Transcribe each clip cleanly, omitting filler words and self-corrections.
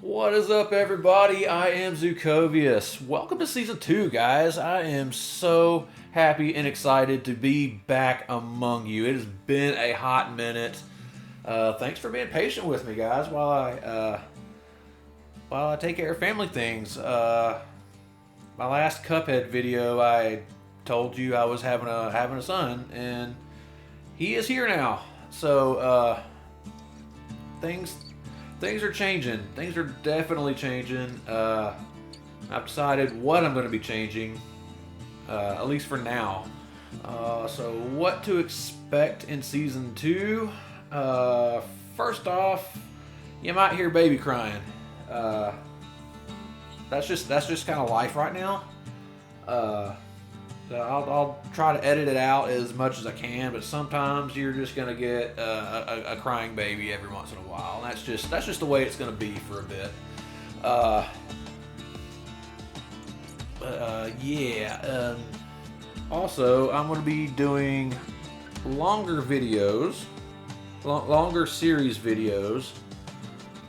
What is up, everybody? I am Zukovius. Welcome to Season 2, guys. I am so happy and excited to be back among you. It has been a hot minute. Thanks for being patient with me, guys, while I take care of family things. My last Cuphead video, I told you I was having a son, and he is here now. So things are changing. Things are definitely changing. I've decided what I'm going to be changing, at least for now. So what to expect in Season 2? First off, you might hear baby crying. That's just kind of life right now. So I'll try to edit it out as much as I can, but sometimes you're just gonna get a crying baby every once in a while. And that's just the way it's gonna be for a bit. Yeah. Also, I'm gonna be doing longer videos, longer series videos,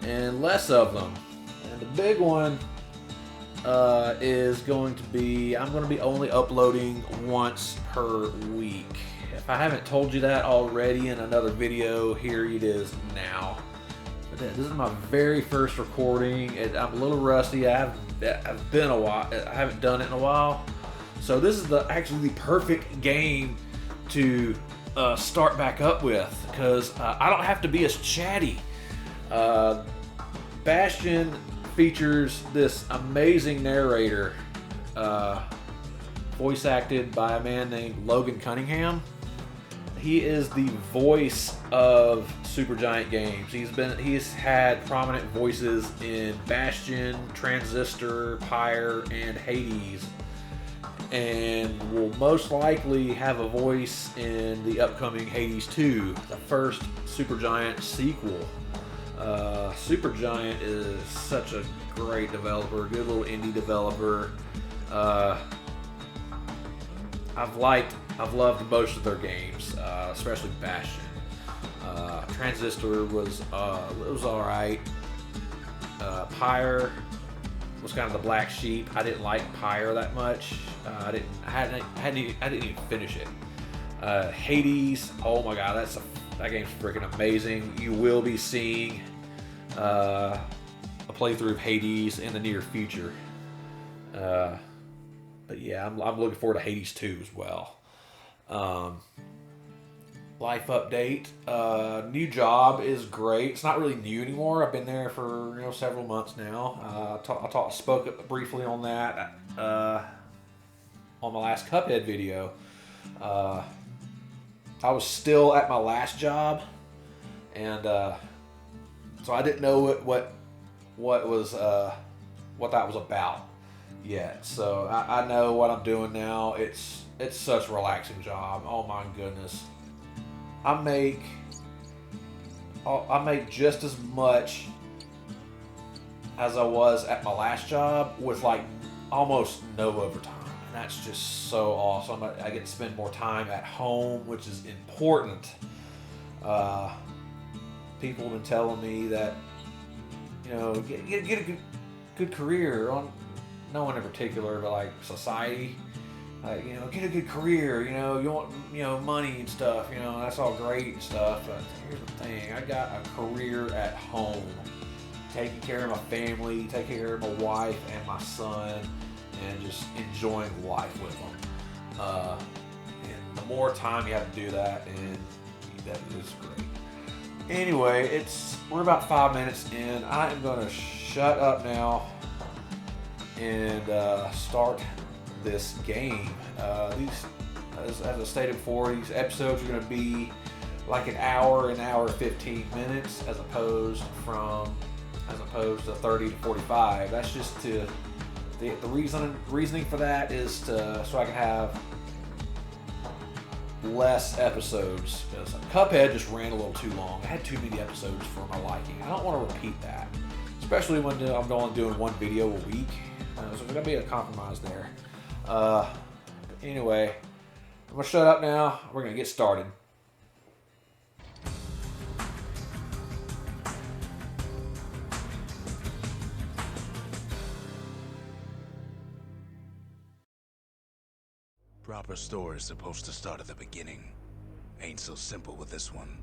and less of them. And the big one is going to be, I'm going to be only uploading once per week. If I haven't told you that already in another video, here it is now. This is my very first recording. I'm a little rusty. I've been a while. I haven't done it in a while. So this is actually the perfect game to start back up with, because I don't have to be as chatty. Bastion features this amazing narrator, voice acted by a man named Logan Cunningham. He is the voice of Supergiant Games. He's had prominent voices in Bastion, Transistor, Pyre, and Hades, and will most likely have a voice in the upcoming Hades 2, the first Supergiant sequel. Supergiant is such a great developer, good little indie developer. I've loved most of their games, especially Bastion. Transistor was alright. Pyre was kind of the black sheep. I didn't like Pyre that much. I didn't even finish it. Hades, oh my god, that game's freaking amazing. You will be seeing a playthrough of Hades in the near future. But yeah, I'm looking forward to Hades 2 as well. Life update. New job is great. It's not really new anymore. I've been there for several months now. I spoke briefly on that on my last Cuphead video. I was still at my last job, and so I didn't know what that was about yet. So I know what I'm doing now. It's such a relaxing job. Oh my goodness, I make just as much as I was at my last job with like almost no overtime. That's just so awesome. I get to spend more time at home, which is important. People have been telling me that, get a good career. On no one in particular, but like society. Like, get a good career. You want money and stuff. That's all great and stuff. But here's the thing: I got a career at home, taking care of my family, taking care of my wife and my son, and just enjoying life with them. And the more time you have to do that, and that is great. Anyway, we're about 5 minutes in. I am going to shut up now and start this game. As I stated before, these episodes are going to be like an hour 15 minutes, as opposed to 30 to 45. That's just to the reasoning for that is so I can have less episodes, because Cuphead just ran a little too long. I had too many episodes for my liking. I don't want to repeat that, especially when I'm only doing one video a week. So there's going to be a compromise there. Anyway, I'm going to shut up now. We're going to get started. Proper story's supposed to start at the beginning. Ain't so simple with this one.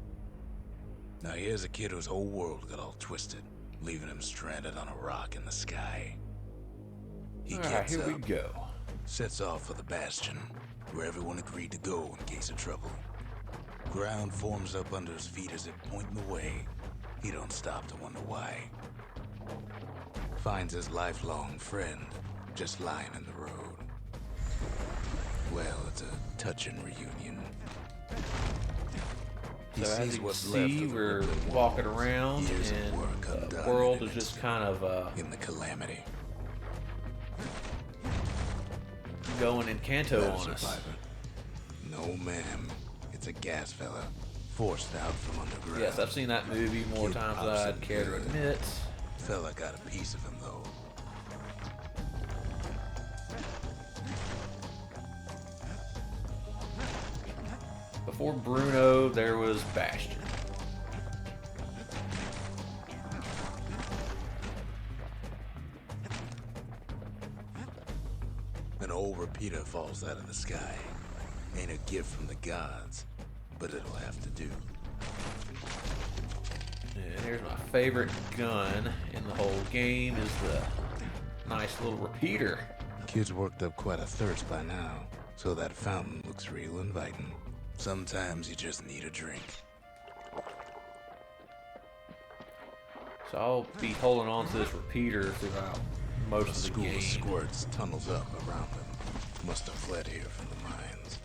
Now here's a kid whose whole world got all twisted, leaving him stranded on a rock in the sky. He gets here we up, go. sets off for the Bastion, where everyone agreed to go in case of trouble. Ground forms up under his feet as if pointing the way. He don't stop to wonder why. Finds his lifelong friend just lying in the road. Well, it's a touching reunion. So as you can see, we're walking around, and the world is just kind of in the Calamity. going in Canto on us. No, ma'am. It's a gas fella, forced out from underground. Yes, I've seen that movie more times than I'd care to admit. Fella got a piece of him, though. Before Bruno, there was Bastion. An old repeater falls out of the sky. Ain't a gift from the gods, but it'll have to do. And here's my favorite gun in the whole game is the nice little repeater. Kid's worked up quite a thirst by now, so that fountain looks real inviting. Sometimes you just need a drink. So I'll be holding on to this repeater throughout most of the School game. of squirts tunnels up around them. Must have fled here from the mines.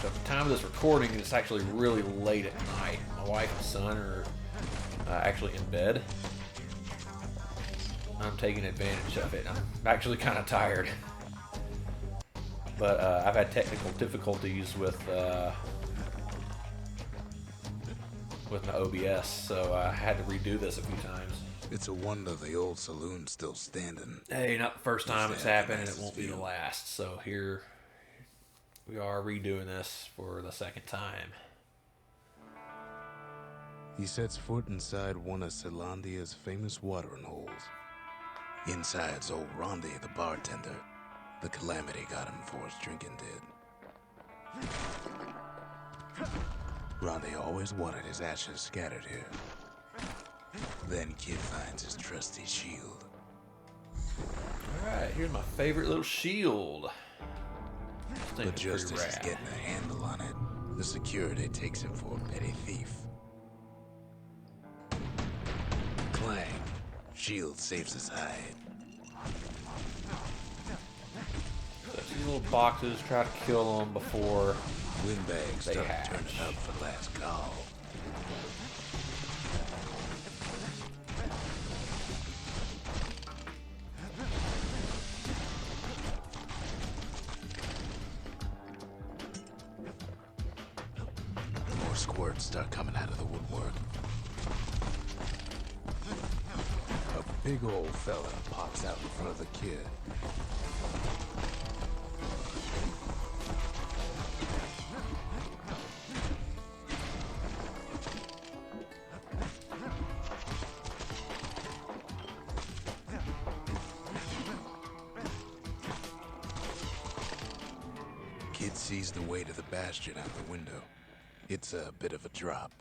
So at the time of this recording, it's actually really late at night. My wife and son are actually in bed. I'm taking advantage of it. I'm actually kind of tired. But I've had technical difficulties with my OBS, so I had to redo this a few times. It's a wonder the old saloon's still standing. Hey, not the first time it's happened, and it won't be the last. So here we are redoing this for the second time. He sets foot inside one of Celandia's famous watering holes. Inside's old Rondi, the bartender. The Calamity got him before his drinking did. Rondi always wanted his ashes scattered here. Then Kid finds his trusty shield. Alright, here's my favorite little shield. But just as he's getting a handle on it, the security takes him for a petty thief. Clang. Shield saves his hide. These little boxes, try to kill them before Windbags they start hatch. turning up for last call. More squirts start coming out of the woodwork. A big old fella pops out in front of the kid. Kid sees the way to the Bastion out the window. It's a bit of a drop.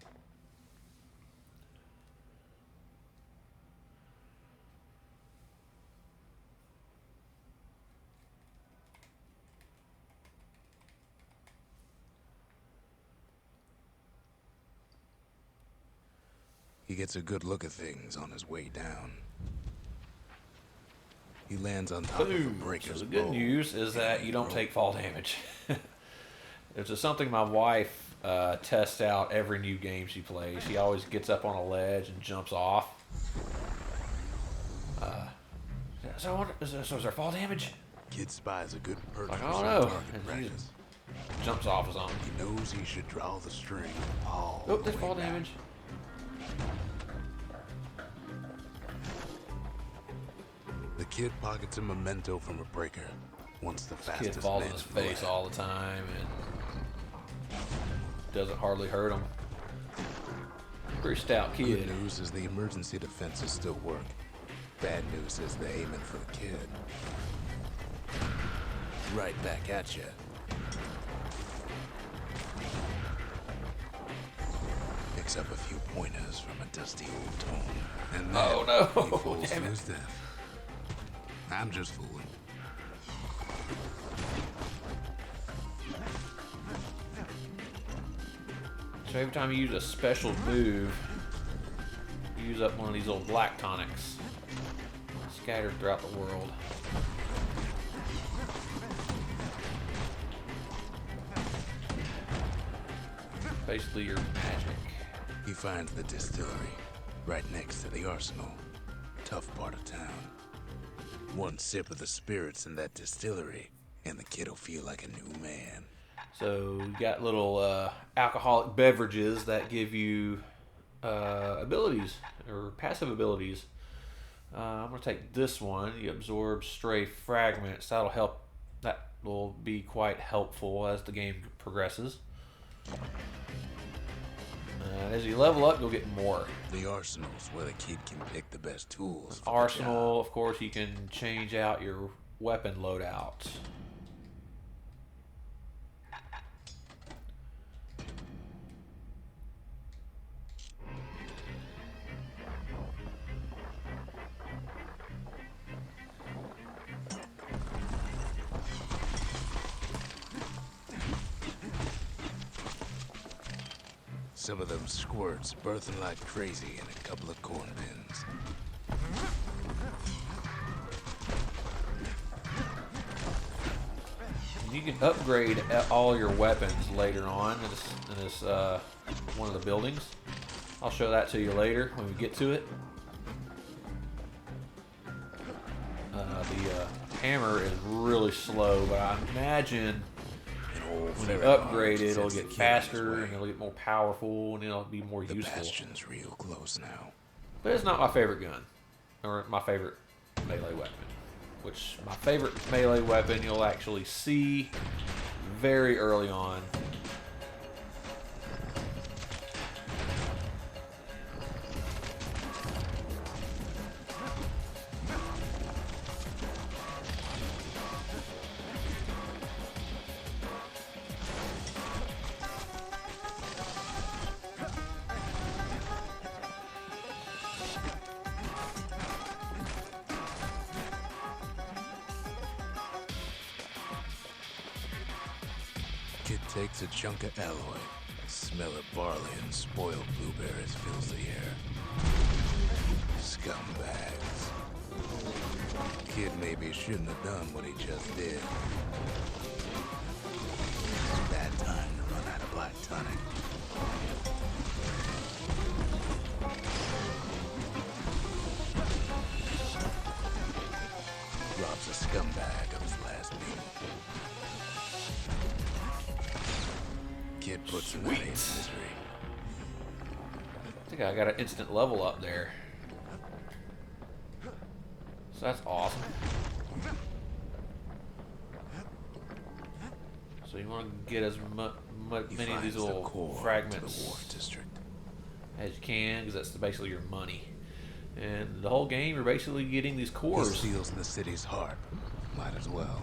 He gets a good look at things on his way down. He lands on top of a Boom. breaker's So the good bow. news is that you don't take fall damage. It's just something my wife tests out every new game she plays. She always gets up on a ledge and jumps off. So, I wonder, is there fall damage? Kid spies a good perch Like, for I don't some know. target And practice. she jumps off or something. He knows he should draw the string all Oh, the there's way fall back. damage. The kid pockets a memento from a breaker. Once the Kid fastest falls in man his face flat. all the time and doesn't hardly hurt him. Pretty stout Good kid. news is the emergency defenses still work. Bad news is they're aiming for the kid. right back at you. Picks up a few pointers from a dusty old tome, and then Oh, no. he falls to Damn it. his death. I'm just fooling. So every time you use a special move, you use up one of these little black tonics scattered throughout the world. Basically your magic. He finds the distillery right next to the arsenal. Tough part of town. One sip of the spirits in that distillery, and the kid'll feel like a new man. So you got little alcoholic beverages that give you abilities or passive abilities. I'm gonna take this one. You absorb stray fragments. That'll help. That will be quite helpful as the game progresses. As you level up, you'll get more. The arsenal's where the kid can pick the best tools for Arsenal, of course, you can change out your weapon loadout. Some of them squirts birthing like crazy in a couple of corn bins. You can upgrade all your weapons later on in this one of the buildings. I'll show that to you later when we get to it. The hammer is really slow, but I imagine when you upgrade it, it'll get faster and it'll get more powerful and it'll be more The useful. Bastion's real close now. But it's not my favorite gun, or my favorite melee weapon. Which my favorite melee weapon you'll actually see very early on. Kid takes a chunk of alloy. The smell of barley and spoiled blueberries fills the air. Scumbags. Kid maybe shouldn't have done what he just did. It's a bad time to run out of black tonic. Robs a scumbag of his last meal. Kid puts him out of misery. I think I got an instant level up there. So that's awesome. So you want to get as many of these little fragments the Wharf District. as you can, because that's basically your money. And the whole game, you're basically getting these cores. He steals the city's heart. Might as well.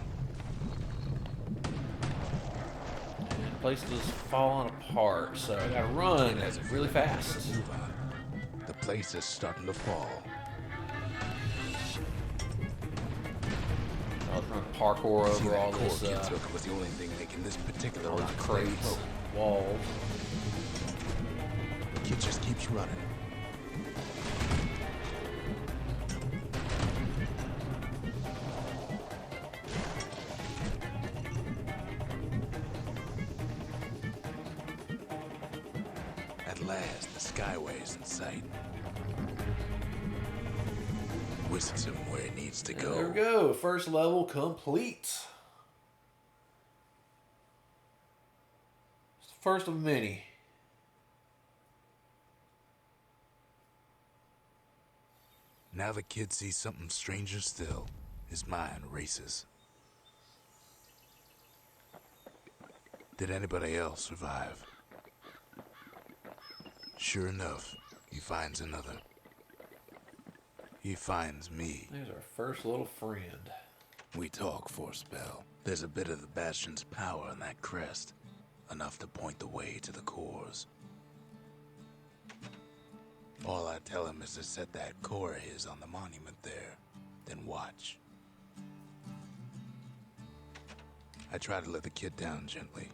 And the place is falling apart, so I gotta run really fast. Move on. The place is starting to fall. I'll run parkour See, over that all core this kid took was the only thing making this particular all these rock crates, stay walls. afloat. Kid just keeps running. At last, the skyway's in sight. Whisks him where he needs to go. There we go. First level complete. It's the first of many. Now the kid sees something stranger still. His mind races. Did anybody else survive? Sure enough, he finds another. He finds me. There's our first little friend. We talk for a spell. There's a bit of the Bastion's power in that crest, enough to point the way to the cores. All I tell him is to set that core of his on the monument there, then watch. I try to let the kid down gently.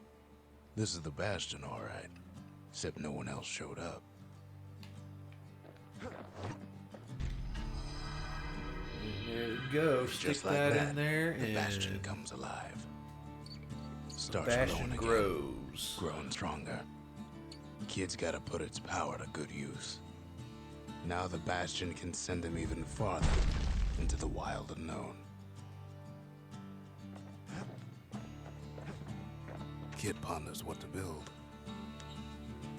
This is the Bastion, all right, except no one else showed up. There you go. Stick Just like that in there, the and Bastion comes alive. Starts Bastion growing again, grows. growing stronger. Kid's gotta put its power to good use. Now the Bastion can send him even farther into the wild unknown. Kid ponders what to build.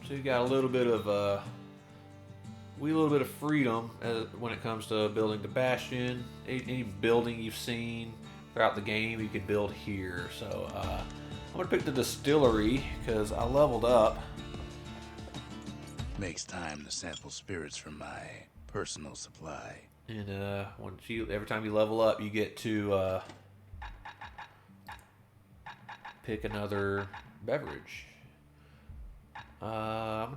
So you got a little bit of freedom when it comes to building the Bastion. Any building you've seen throughout the game, you could build here. So I'm gonna pick the distillery because I leveled up. Makes time to sample spirits from my personal supply. And every time you level up, you get to pick another beverage. I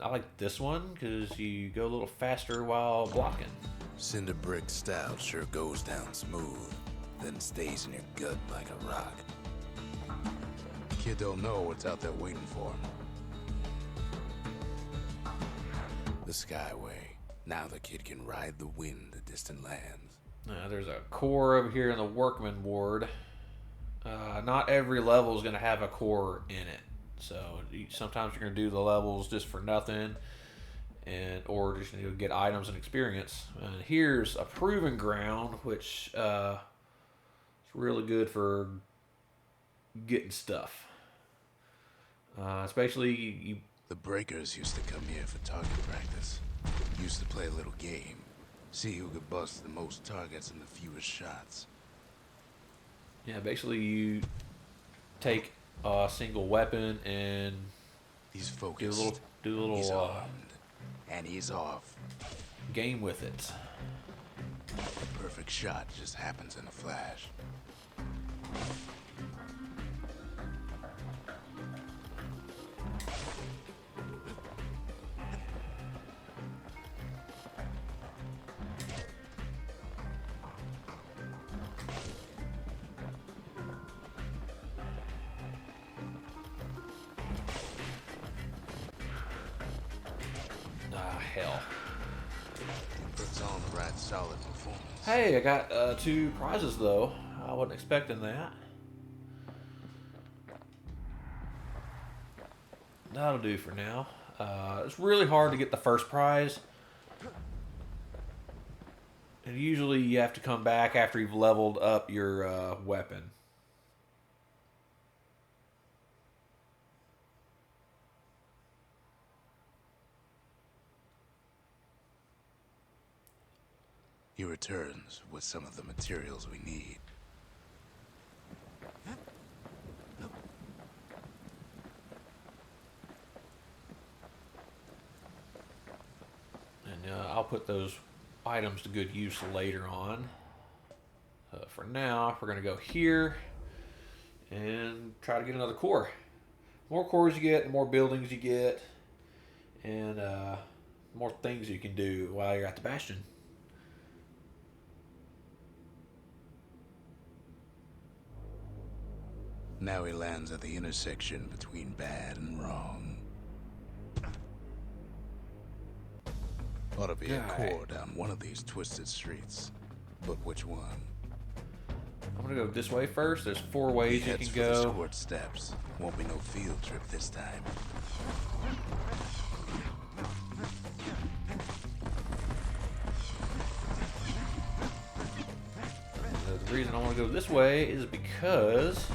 like this one because you go a little faster while blocking. Cinder brick stout sure goes down smooth, then stays in your gut like a rock. Kid don't know what's out there waiting for him. The Skyway. Now the kid can ride the wind to distant lands. There's a core over here in the workman ward. Not every level is going to have a core in it. So sometimes you're going to do the levels just for nothing, or just get items and experience. Here's a proving ground, which is really good for getting stuff. Especially The breakers used to come here for target practice. Used to play a little game. See who could bust the most targets in the fewest shots. basically you take a single weapon and He's focused. do a little He's armed. And he's off. game with it. The perfect shot just happens in a flash. Hell. Puts on the right solid performance. Hey, I got 2 prizes though. I wasn't expecting that. That'll do for now. It's really hard to get the first prize. And usually you have to come back after you've leveled up your weapon. He returns with some of the materials we need. And I'll put those items to good use later on. For now, we're going to go here and try to get another core. The more cores you get, the more buildings you get, and more things you can do while you're at the Bastion. Now he lands at the intersection between bad and wrong. Ought to be a core down one of these twisted streets. But which one? I'm gonna go this way first. There's 4 ways you can go. The squirt steps. Won't be no field trip this time. The reason I want to go this way is because,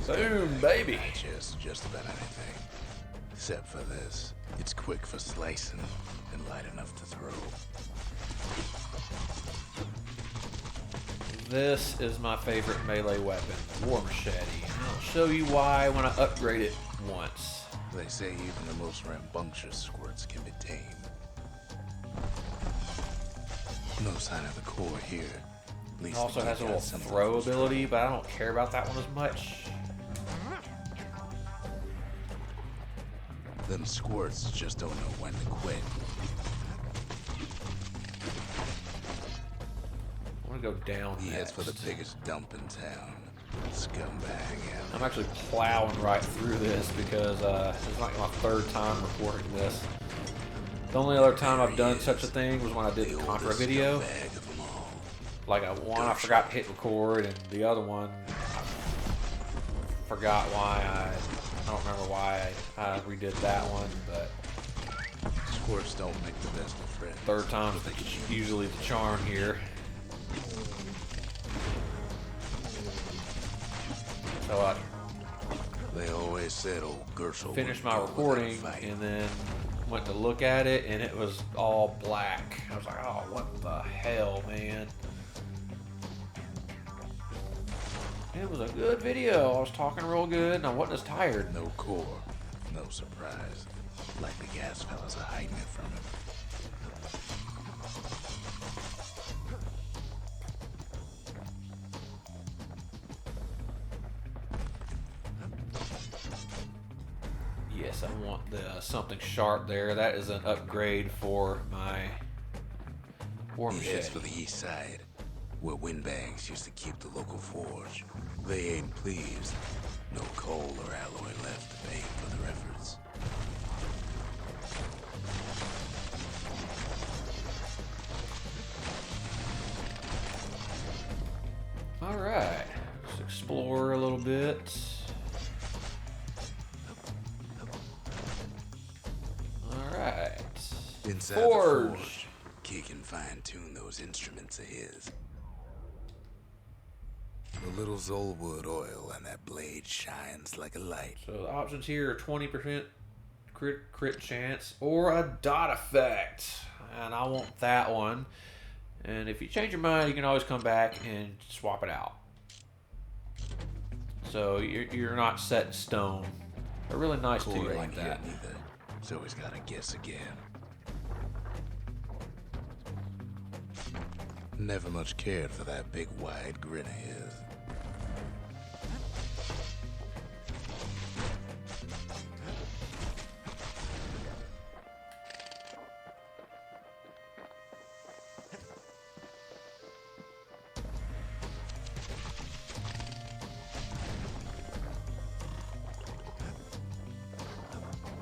boom, baby. Just about anything. Except for this. It's quick for slicing and light enough to throw. This is my favorite melee weapon, War Machete. And I'll show you why when I upgrade it once. They say even the most rambunctious squirts can be tamed. No sign of the core here. At It least also the has kid a got little something throw for his ability, trouble. but I don't care about that one as much. Them squirts just don't know when to quit. I want to go down He heads next. for the biggest dump in town. Scumbag. I'm actually plowing right through this because it's like my third time recording this. The only other time I've done such a thing was when I did the Contra video. Scumbag of them all. Like one I forgot to hit record, and the other one I forgot why I don't remember why I redid that one, but Squirts don't make the best of friends. third time's usually the charm here. So They always said old Gershel finished wouldn't my go recording without a fight. and then went to look at it, and it was all black. I was like, oh, what the hell, man. It was a good video. I was talking real good, and I wasn't as tired. No core, no surprise. Like the gas fellas are hiding it from him. Yes, I want the something sharp there. That is an upgrade for my war He machine. heads for the east side, where windbags used to keep the local forge. They ain't pleased. No coal or alloy left to pay for their efforts. Alright, let's explore a little bit. Alright. Inside Forge. the forge, Key can fine-tune those instruments of his. A little Zolwood oil and that blade shines like a light. So the options here are 20% crit chance or a dot effect. And I want that one. And if you change your mind, you can always come back and swap it out. So you're not set in stone. They're really nice to you Core like ain't that. here neither, so he's gotta guess again. Never much cared for that big wide grin of his.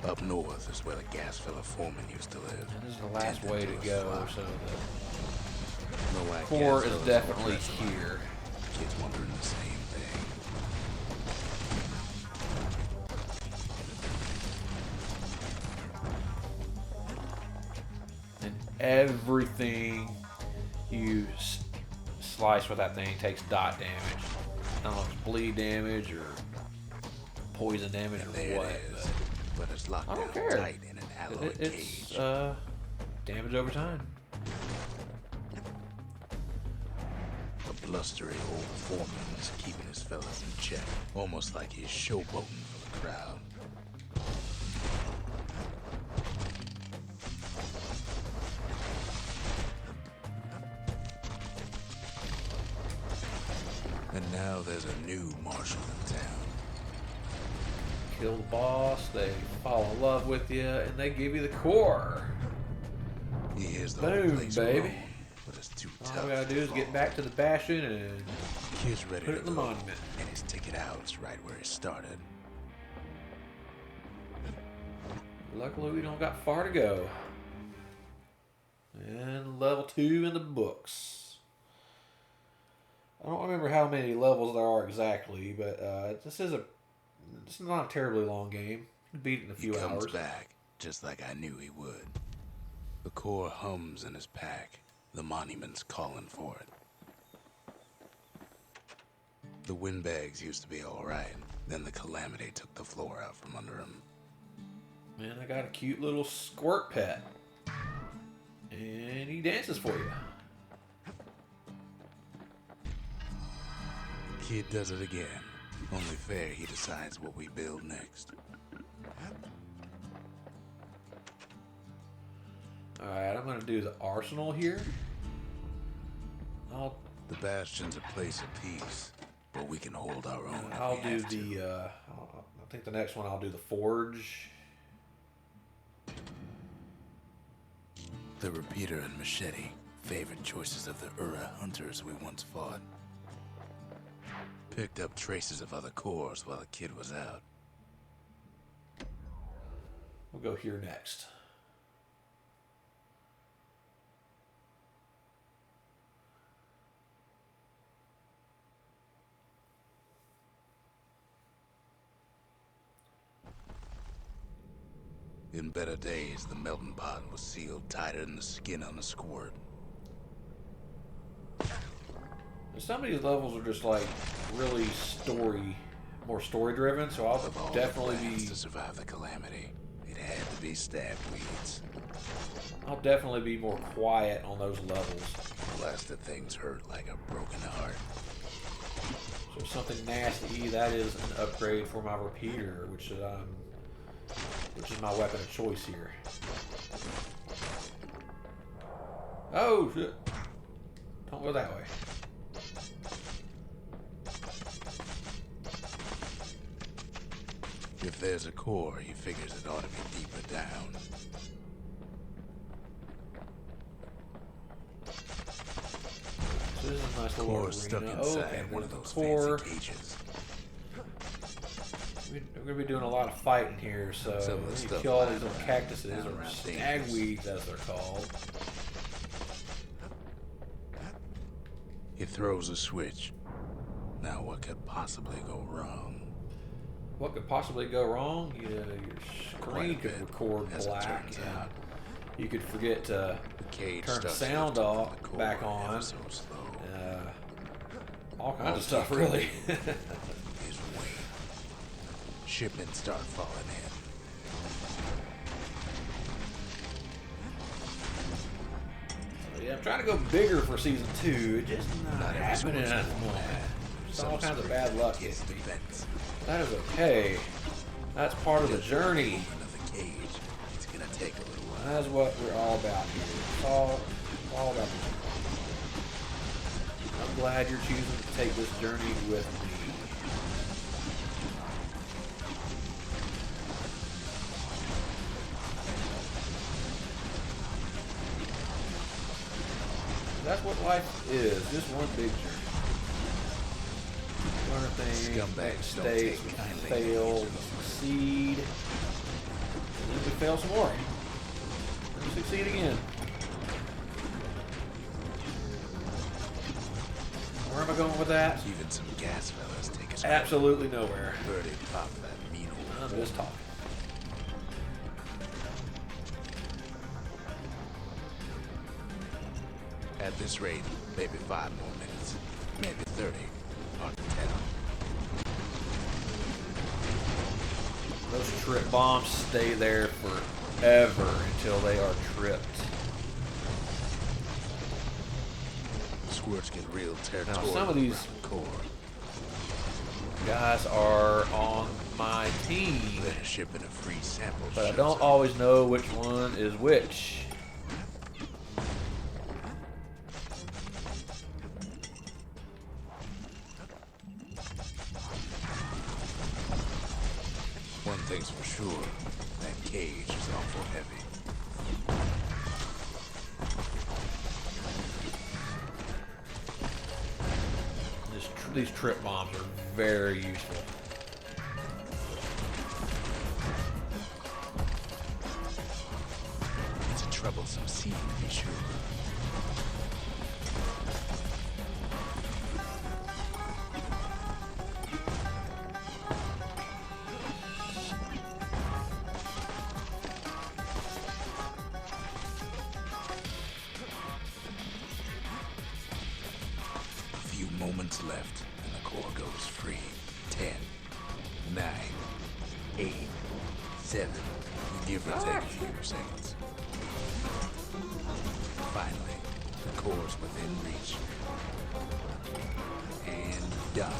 Up north is where the gas fella foreman used to live. And this is the last Tending way to to his go, flock. so the No white core gas is fellas definitely won't dress alike. here. Kids wondering the same thing. And everything you slice with that thing takes dot damage. I don't know if it's bleed damage or poison damage And or there what, it is. But it's locked I down don't care. tight in an alloy but it's cage. damage over time. A blustery old foreman is keeping his fellas in check, almost like he's showboating for the crowd. And now there's a new marshal in town. Kill the boss, they fall in love with you, and they give you the core. He hears the Boom, whole place baby. groan, but it's too tough. All we gotta to do is get fall. back to the Bastion and Kid's ready put to it in the go, monument. and his ticket out's right where he started. Luckily, we don't got far to go. And level 2 in the books. I don't remember how many levels there are exactly, but this is not a terribly long game. You can beat it in a few He comes hours. back, just like I knew he would. The core hums in his pack. The monument's calling for it. The windbags used to be alright. Then the Calamity took the floor out from under him. Man, I got a cute little squirt pet. And he dances for you. Kid does it again. Only fair he decides what we build next. Alright, I'm going to do the arsenal here. I'll The Bastion's a place of peace, but we can hold our own. I'll do the. I think the next one I'll do the Forge. The Repeater and Machete, favorite choices of the Ura hunters we once fought. Picked up traces of other cores while the kid was out. We'll go here next. In better days, the melting pot was sealed tighter than the skin on a squirt. Some of these levels are just like really more story driven, so I'll Of all definitely the plans be. to survive the Calamity, it had to be stab weeds. I'll definitely be more quiet on those levels. Blasted things hurt like a broken heart. So something nasty. That is an upgrade for my repeater, which is my weapon of choice here. Oh shit! Don't go that way. If there's a core, he figures it ought to be deeper down. So this is a nice little Core arena. stuck Okay, inside one there's of the those core. fancy cages. We're gonna be doing a lot of fighting here, so Some of the we need to stuff kill all lying these little around cactuses down or around stagweeds, as they're called. He throws a switch. Now what could possibly go wrong? What could possibly go wrong? Your Quite a screen could bit, record as it black. turns And out. you could forget to The cage turn the starts sound lifting off from the core back on. ever so slow. All kinds of stuff, really. His way. Shipments start falling in. Yeah, I'm trying to go bigger for season 2. It just not every happening score's at going the moment. bad. Just Some all kinds of screws bad luck against hits me. the fence. That is okay. That's part of the journey. Movement of the cage. It's gonna take a little while. That's what we're all about here. It's all about the journey. I'm glad you're choosing to take this journey with me. That's what life is, just one big journey. Learn things, make Scumbags don't mistakes, take we kindly fail, to we those. succeed, and then we fail some more. And we succeed again. Where am I going with that? Even some gas fellas take a Absolutely nowhere. Birdie pop that mean old I'm just talking. At this rate, maybe 5 more minutes. Maybe 30. Hard to tell. Those trip bombs stay there forever until they are tripped. Squirts get real territorial. some of these- around the core. Guys are on my team, Then a shipment of free samples. but I shows don't up. always know which one is which. One thing's for sure, that cage is awful heavy. These trip bombs are very useful. It's a troublesome scene to be sure. A few moments left, and the core goes free. 10, 9, 8, 7, give or take a few seconds. Finally, the core's within reach. And done.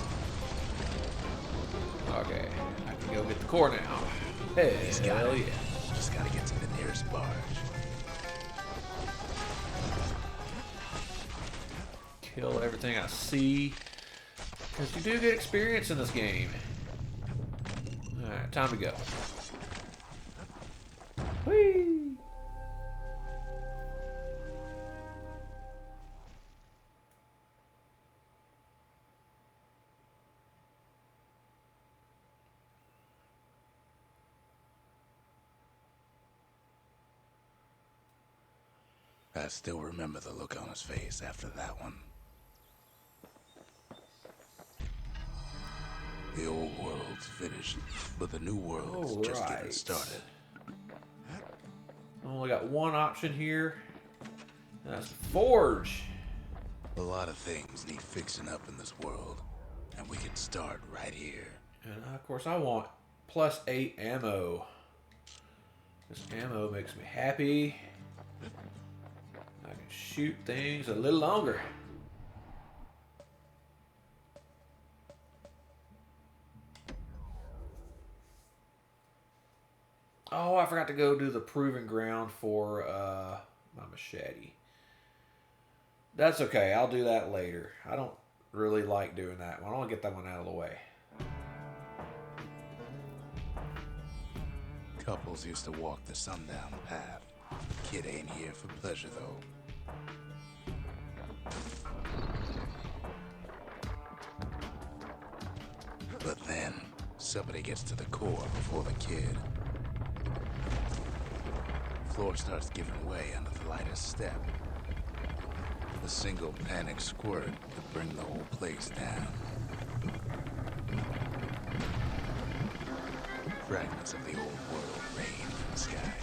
Okay, I can go get the core now. He's got Hell it. yeah. Just gotta get to the nearest barge. kill everything I see. Because you do get experience in this game. Alright, time to go. Whee! I still remember the look on his face after that one. The old world's finished, but the new world's just getting started. I only got one option here. That's forge. A lot of things need fixing up in this world, and we can start right here. And of course I want +8 ammo. This ammo makes me happy. I can shoot things a little longer. Oh, I forgot to go do the proving ground for my machete. That's okay. I'll do that later. I don't really like doing that one. I want to get that one out of the way. Couples used to walk the sundown path. Kid ain't here for pleasure, though. But then, somebody gets to the core before the kid. Floor starts giving way under the lightest step. A single panic squirt could bring the whole place down. Fragments of the old world rain from the sky.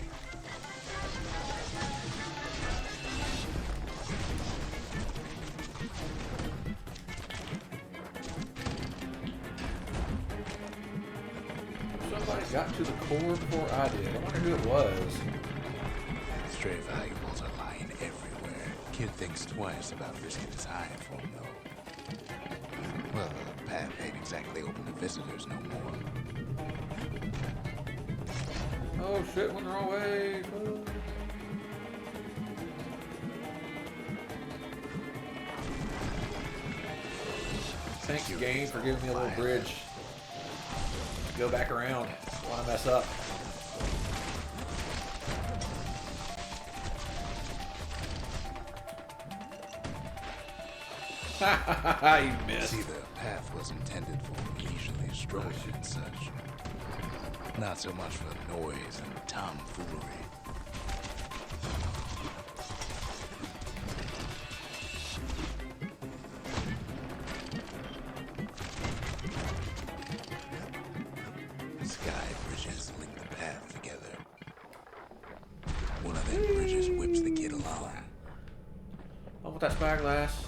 Somebody got to the core before I did. I wonder who it was. Stray valuables are lying everywhere. Kid thinks twice about risking his hide for them, though. Well, the path ain't exactly open to visitors no more. Oh shit, went the wrong way. Oh. Thank you, game, for giving me a little bridge. Go back around. I want to mess up. You missed. See, the path was intended for leisurely strolling and such. Not so much for noise and tomfoolery. Sky bridges link the path together. One of them bridges whips the kid along. Oh, with that spyglass.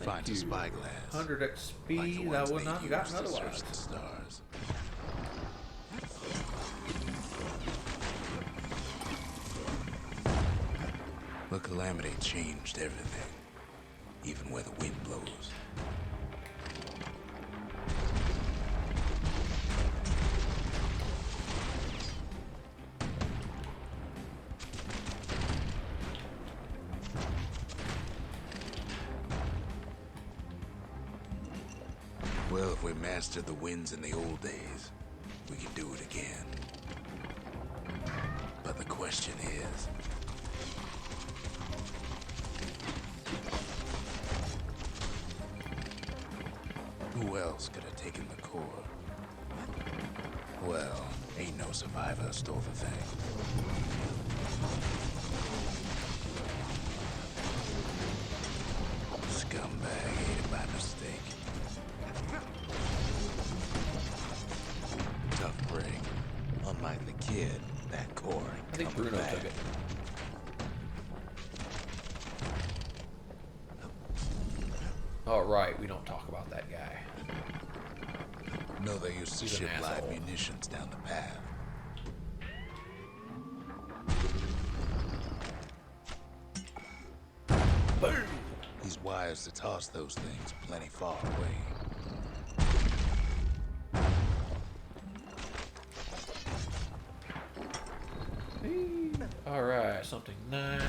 Finds a spyglass. 100 XP, that would not have gotten otherwise. The stars. The Calamity changed everything, even where the wind blows. Well, if we mastered the winds in the old days, we could do it again. But the question is, who else could have taken the core? Well, ain't no survivor stole the thing. Scumbag ate it by mistake. Tough break. Unlike the kid, that core I think Bruno took it. All right, we don't talk about that guy. No, they used to He's an ship live asshole. munitions down the path. Boom! He's wise to toss those things plenty far away. All right, something nice.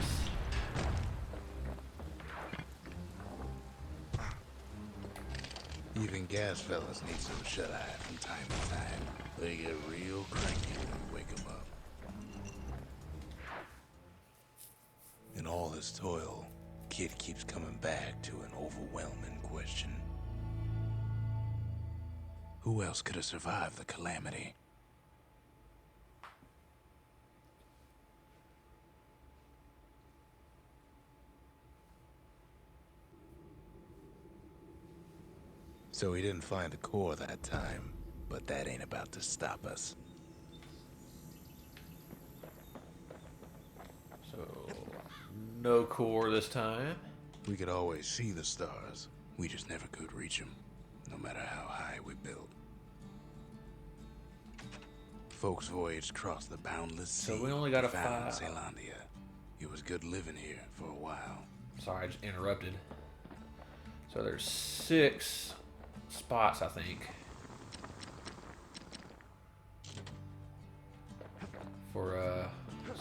Even gas fellas need some shut-eye from time to time. They get real cranky when we wake them up. In all this toil, Kid keeps coming back to an overwhelming question. Who else could have survived the Calamity? So he didn't find a core that time, but that ain't about to stop us. So, no core this time. We could always see the stars. We just never could reach them, no matter how high we built. Folks voyaged across the boundless sea. So we only got a found 5. Zealandia. It was good living here for a while. Sorry, I just interrupted. So there's 6 spots, I think. For,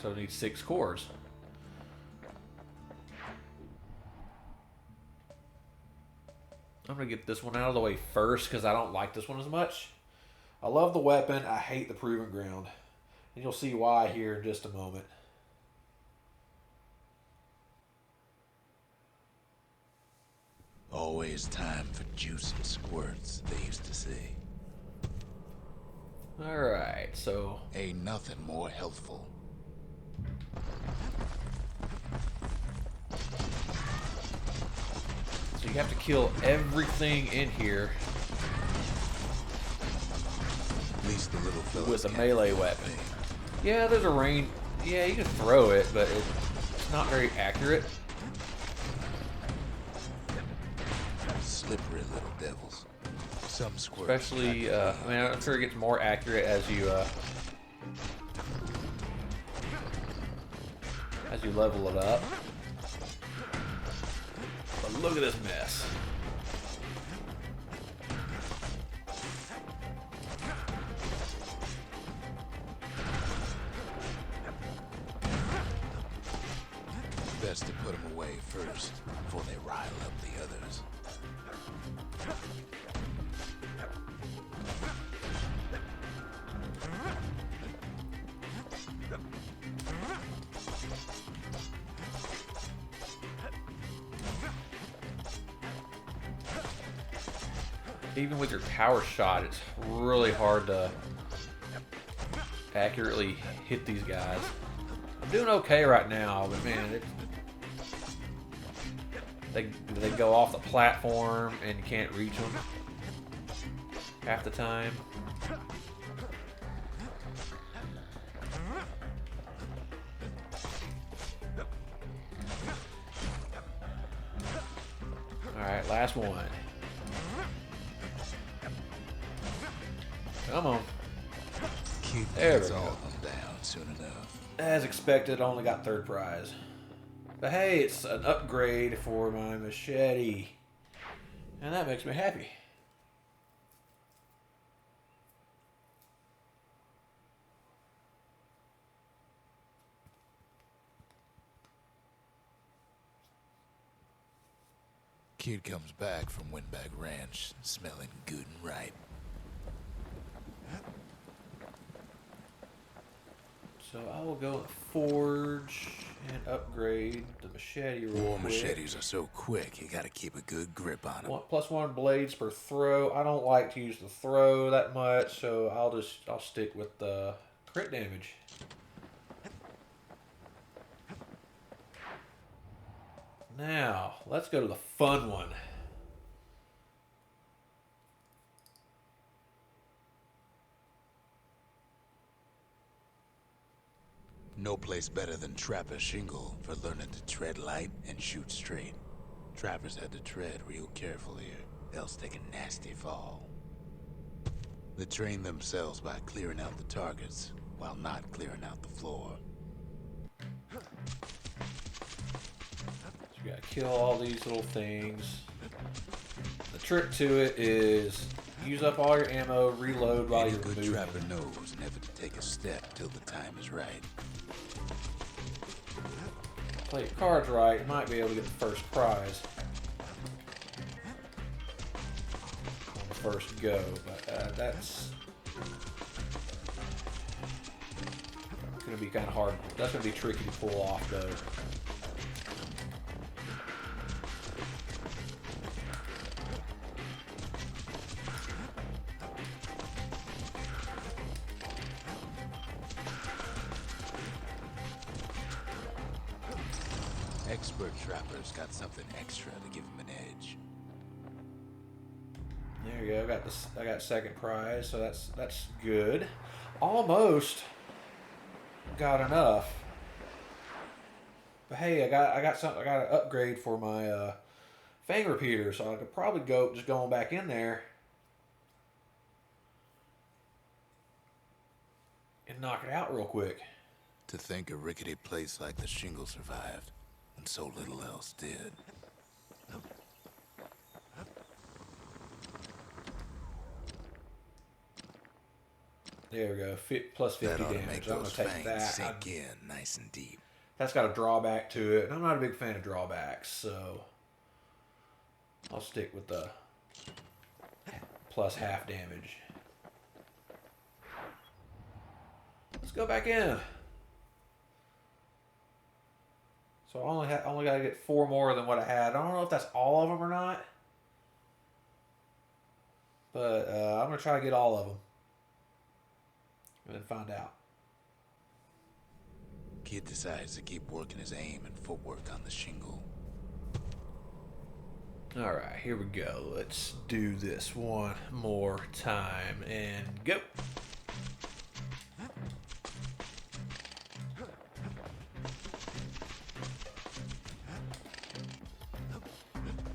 so it needs 6 cores. I'm gonna get this one out of the way first because I don't like this one as much. I love the weapon. I hate the proving ground. And you'll see why here in just a moment. Always time for juice and squirts, they used to say. Alright, so... Ain't nothing more healthful. So you have to kill everything in here At least the little fellas with a can't melee feel weapon. pain. Yeah, there's a range. Yeah, you can throw it, but it's not very accurate. Slippery little devils. Some squirts. Especially, I mean, I'm sure it gets more accurate as you level it up. But look at this mess. Best to put them away first before they rile up the others. Even with your power shot, it's really hard to accurately hit these guys. I'm doing okay right now, but man, they go off the platform and you can't reach them half the time. Alright, last one. Come on. Keep There we these go. all of them down soon enough. As expected, I only got 3rd prize. But hey, it's an upgrade for my machete. And that makes me happy. Kid comes back from Windbag Ranch, smelling good and right. So I will go and forge and upgrade the machete real War quick. machetes are so quick, you gotta keep a good grip on them. +1 blades per throw. I don't like to use the throw that much, so I'll stick with the crit damage. Now, let's go to the fun one. No place better than Trapper Shingle for learning to tread light and shoot straight. Trappers had to tread real careful here, else take a nasty fall. They train themselves by clearing out the targets, while not clearing out the floor. So you gotta kill all these little things. The trick to it is use up all your ammo, reload while Any you're good moving. trapper knows never to take a step till the time is right. Play your cards right, you might be able to get the 1st prize. first go, but that's going to be kind of hard. That's going to be tricky to pull off, though. Expert trappers got something extra to give them an edge. There you go. I got second prize, so that's good. Almost got enough. But hey, I got something. I got an upgrade for my fang repeater, so I could probably go on back in there and knock it out real quick. To think a rickety place like the Shingle survived, and so little else did. There we go. Plus 50 That ought to damage. make I'm gonna those take fangs that. sink in nice and deep. That's got a drawback to it, and I'm not a big fan of drawbacks, so I'll stick with the plus half damage. Let's go back in. So I only got to get 4 more than what I had. I don't know if that's all of them or not, but I'm gonna try to get all of them and then find out. Kid decides to keep working his aim and footwork on the Shingle. All right, here we go. Let's do this one more time and go.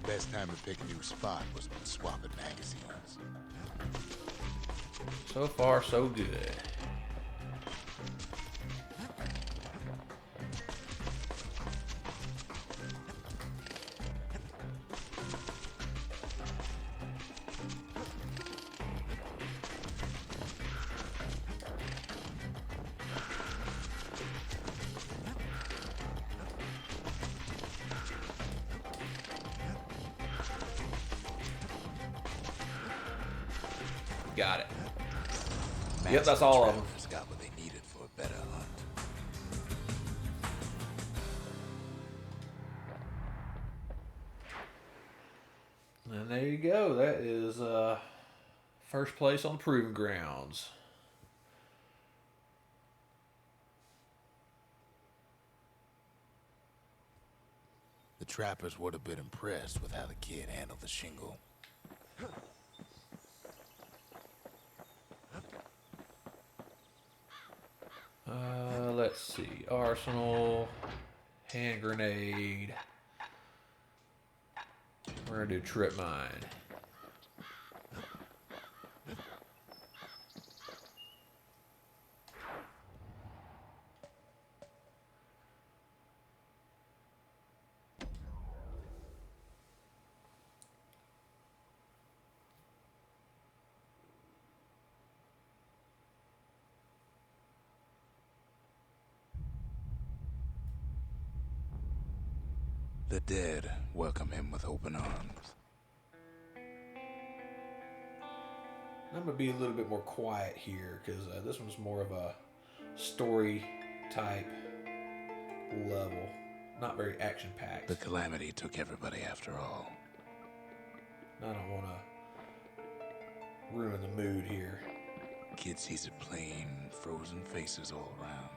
Best time to pick a new spot was when swapping magazines. So far, so good. Got it. Yep, that's all of them. Got what they needed for a better hunt. And there you go. That is first place on the Proving Grounds. The trappers would have been impressed with how the kid handled the Shingle. Let's see. Arsenal, hand grenade. We're gonna do trip mine. The dead welcome him with open arms. I'm gonna be a little bit more quiet here because this one's more of a story type level, not very action packed. The Calamity took everybody after all. I don't want to ruin the mood here. Kid sees it plain, frozen faces all around.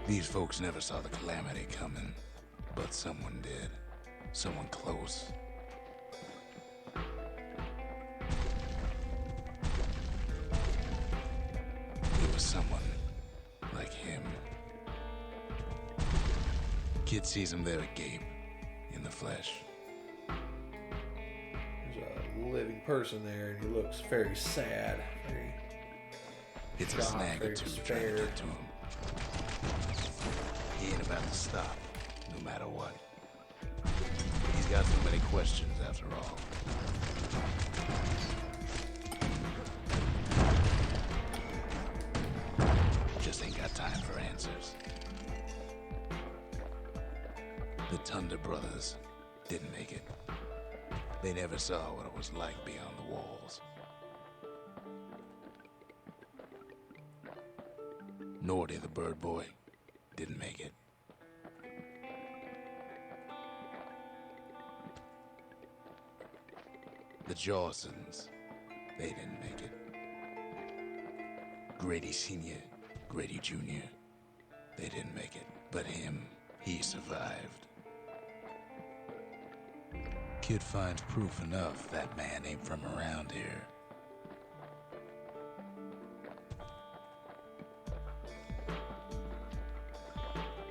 These folks never saw the Calamity coming, but someone did. Someone close. It was someone like him. Kid sees him there agape, in the flesh. There's a living person there, and he looks very sad, very It's a shocked, snag or very two trying to despaired. get to him. He ain't about to stop, no matter what. He's got so many questions after all. Just ain't got time for answers. The Thunder Brothers didn't make it. They never saw what it was like beyond the walls. Nordy the Bird Boy didn't make it. The Jawsons, they didn't make it. Grady Sr., Grady Jr., they didn't make it. But him, he survived. Kid finds proof enough that man ain't from around here.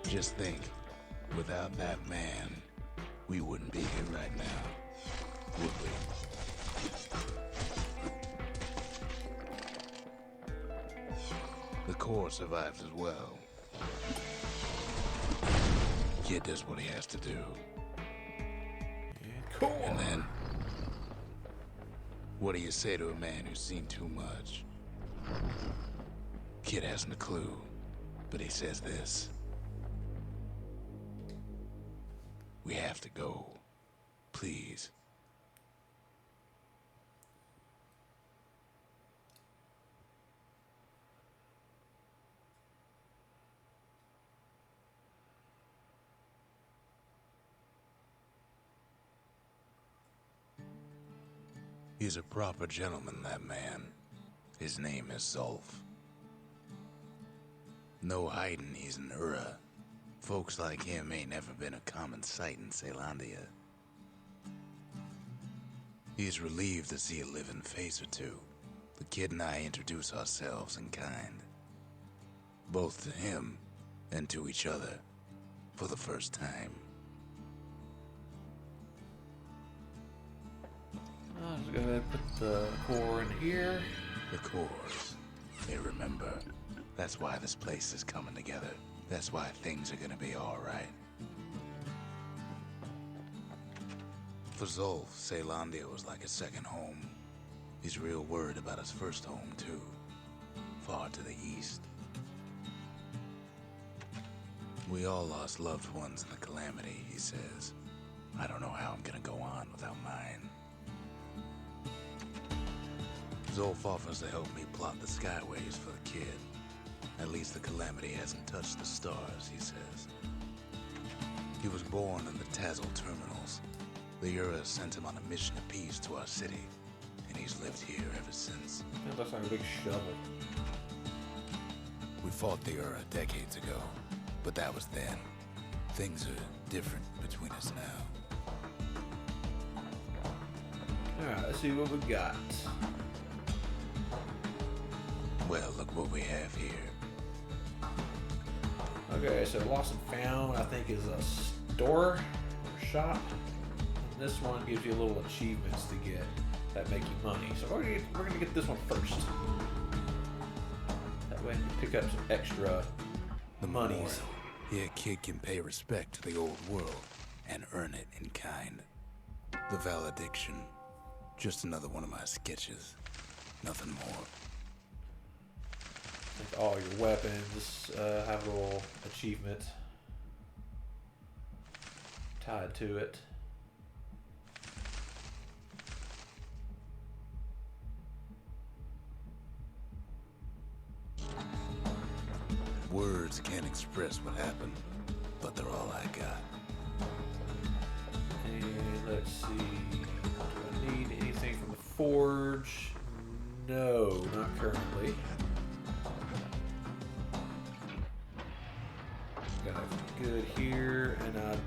Just think, without that man, we wouldn't be here right now, would we? The core survives as well. Kid does what he has to do. Cool. And then, what do you say to a man who's seen too much? Kid hasn't a clue, but he says this. We have to go. Please. He's a proper gentleman, that man. His name is Zulf. No hiding he's an Ura. Folks like him ain't never been a common sight in Caelandia. He's relieved to see a living face or two. The kid and I introduce ourselves in kind. Both to him and to each other for the first time. I'm just gonna put the core in here. The cores, they remember. That's why this place is coming together. That's why things are gonna be alright. For Zulf, Caelandia was like a second home. He's real worried about his first home, too. Far to the east. We all lost loved ones in the Calamity, he says. I don't know how I'm gonna go on without mine. Zulf offers to help me plot the skyways for the kid. At least the Calamity hasn't touched the stars, he says. He was born in the Tazzle terminals. The Ura sent him on a mission of peace to our city, and he's lived here ever since. That looks like a big shovel. We fought the Ura decades ago, but that was then. Things are different between us now. Alright, let's see what we got. Well, look what we have here. Okay, so Lost and Found, I think, is a store or shop. And this one gives you little achievements to get that make you money. So we're gonna get this one first. That way you pick up some extra monies. Here, kid can pay respect to the old world and earn it in kind. The valediction, just another one of my sketches. Nothing more. I think all your weapons have a little achievement tied to it. Words can't express what happened, but they're all I got. And let's see, do I need anything from the forge? No, not currently. Got good here, and I'm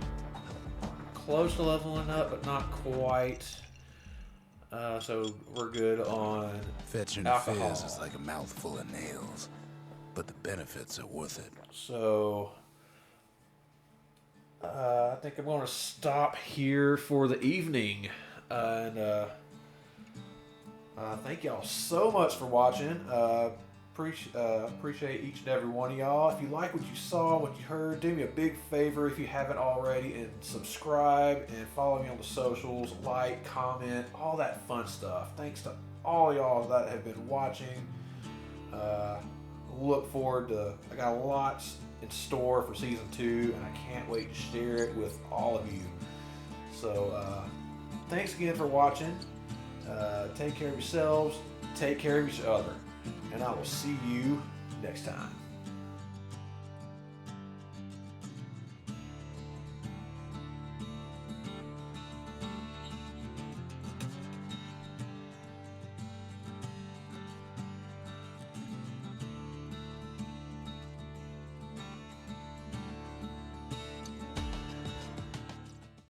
close to leveling up, but not quite. So we're good on Fetching alcohol. fizz is like a mouthful of nails, but the benefits are worth it. So I think I'm going to stop here for the evening, and thank y'all so much for watching. Appreciate each and every one of y'all. If you like what you saw, what you heard, do me a big favor if you haven't already, and subscribe and follow me on the socials, like, comment, all that fun stuff. Thanks to all y'all that have been watching. look forward to. I got a lot in store for season 2, and I can't wait to share it with all of you. So, thanks again for watching. Take care of yourselves. Take care of each other, and I will see you next time.